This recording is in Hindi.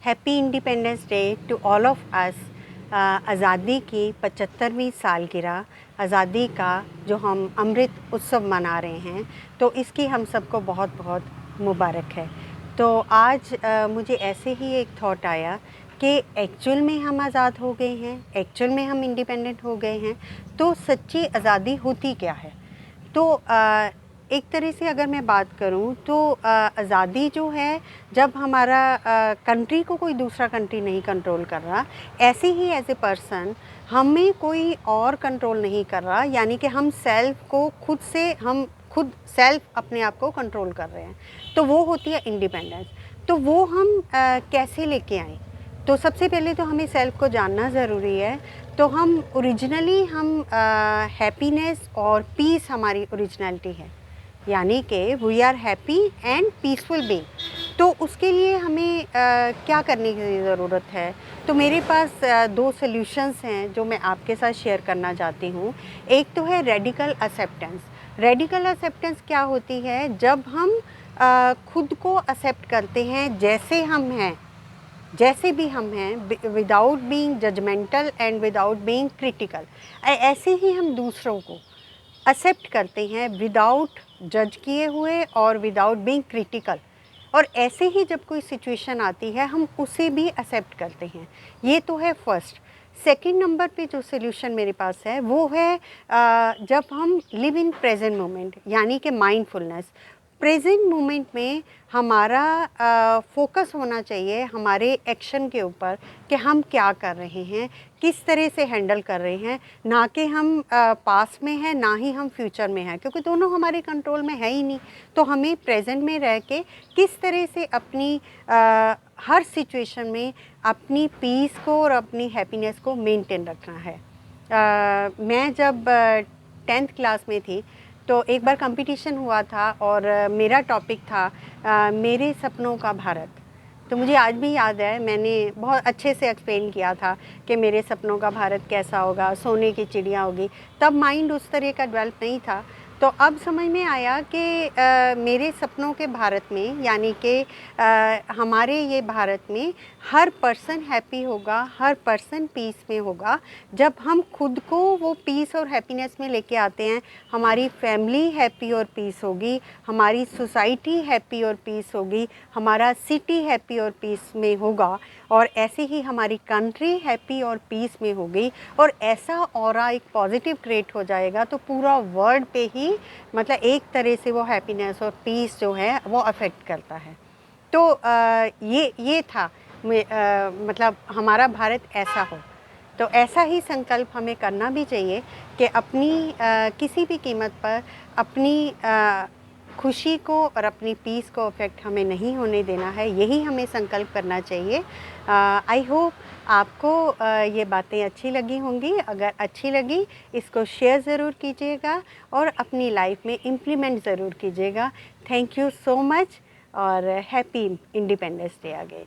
Happy independence day to all of us. आज़ादी की 75वीं सालगिरह, आज़ादी का जो हम अमृत उत्सव मना रहे हैं, तो इसकी हम सबको बहुत बहुत मुबारक है। तो आज मुझे ऐसे ही एक थॉट आया कि एक्चुअल में हम आज़ाद हो गए हैं, एक्चुअल में हम इंडिपेंडेंट हो गए हैं, तो सच्ची आज़ादी होती क्या है। तो एक तरह से अगर मैं बात करूं तो आज़ादी जो है, जब हमारा कंट्री को कोई दूसरा कंट्री नहीं कंट्रोल कर रहा, ऐसे ही एज ए पर्सन हमें कोई और कंट्रोल नहीं कर रहा, यानी कि हम सेल्फ को खुद सेल्फ अपने आप को कंट्रोल कर रहे हैं, तो वो होती है इंडिपेंडेंस। तो वो हम कैसे लेके आए। तो सबसे पहले तो हमें सेल्फ को जानना ज़रूरी है। तो हम ओरिजिनली हैप्पीनेस और पीस हमारी ओरिजिनलिटी है, यानी कि we are happy and peaceful being. तो उसके लिए हमें क्या करने की ज़रूरत है। तो मेरे पास दो सॉल्यूशंस हैं जो मैं आपके साथ शेयर करना चाहती हूँ। एक तो है रेडिकल एक्सेप्टेंस। रेडिकल एक्सेप्टेंस क्या होती है, जब हम खुद को एक्सेप्ट करते हैं जैसे हम हैं, जैसे भी हम हैं, without being judgmental and without being critical. ऐसे ही हम दूसरों को एक्सेप्ट करते हैं विदाउट जज किए हुए और विदाउट बीइंग क्रिटिकल। और ऐसे ही जब कोई सिचुएशन आती है हम उसे भी एक्सेप्ट करते हैं। ये तो है फर्स्ट। सेकंड नंबर पे जो सोल्यूशन मेरे पास है वो है जब हम लिव इन प्रेजेंट मोमेंट, यानी कि माइंडफुलनेस। प्रेजेंट मोमेंट में हमारा फोकस होना चाहिए हमारे एक्शन के ऊपर कि हम क्या कर रहे हैं, किस तरह से हैंडल कर रहे हैं, ना कि हम पास में हैं ना ही हम फ्यूचर में हैं, क्योंकि दोनों हमारे कंट्रोल में है ही नहीं। तो हमें प्रेजेंट में रह के किस तरह से अपनी हर सिचुएशन में अपनी पीस को और अपनी हैप्पीनेस को मेंटेन रखना है। मैं जब 10th क्लास में थी तो एक बार कंपटीशन हुआ था और मेरा टॉपिक था मेरे सपनों का भारत। तो मुझे आज भी याद है, मैंने बहुत अच्छे से एक्सप्लेन किया था कि मेरे सपनों का भारत कैसा होगा, सोने की चिड़िया होगी। तब माइंड उस तरह का डेवलप नहीं था। तो अब समझ में आया कि मेरे सपनों के भारत में, यानी कि हमारे ये भारत में हर पर्सन हैप्पी होगा, हर पर्सन पीस में होगा। जब हम खुद को वो पीस और हैप्पीनेस में लेके आते हैं, हमारी फैमिली हैप्पी और पीस होगी, हमारी सोसाइटी हैप्पी और पीस होगी, हमारा सिटी हैप्पी और पीस में होगा, और ऐसे ही हमारी कंट्री हैप्पी और पीस में होगी। और ऐसा ऑरा एक पॉजिटिव क्रिएट हो जाएगा, तो पूरा वर्ल्ड पे ही मतलब एक तरह से वो हैप्पीनेस और पीस जो है वो अफेक्ट करता है। तो ये था मतलब हमारा भारत ऐसा हो। तो ऐसा ही संकल्प हमें करना भी चाहिए कि अपनी किसी भी कीमत पर अपनी खुशी को और अपनी पीस को अफेक्ट हमें नहीं होने देना है। यही हमें संकल्प करना चाहिए। आई होप आपको ये बातें अच्छी लगी होंगी। अगर अच्छी लगी, इसको शेयर ज़रूर कीजिएगा और अपनी लाइफ में इम्प्लीमेंट ज़रूर कीजिएगा। थैंक यू सो मच और हैप्पी इंडिपेंडेंस डे अगेन।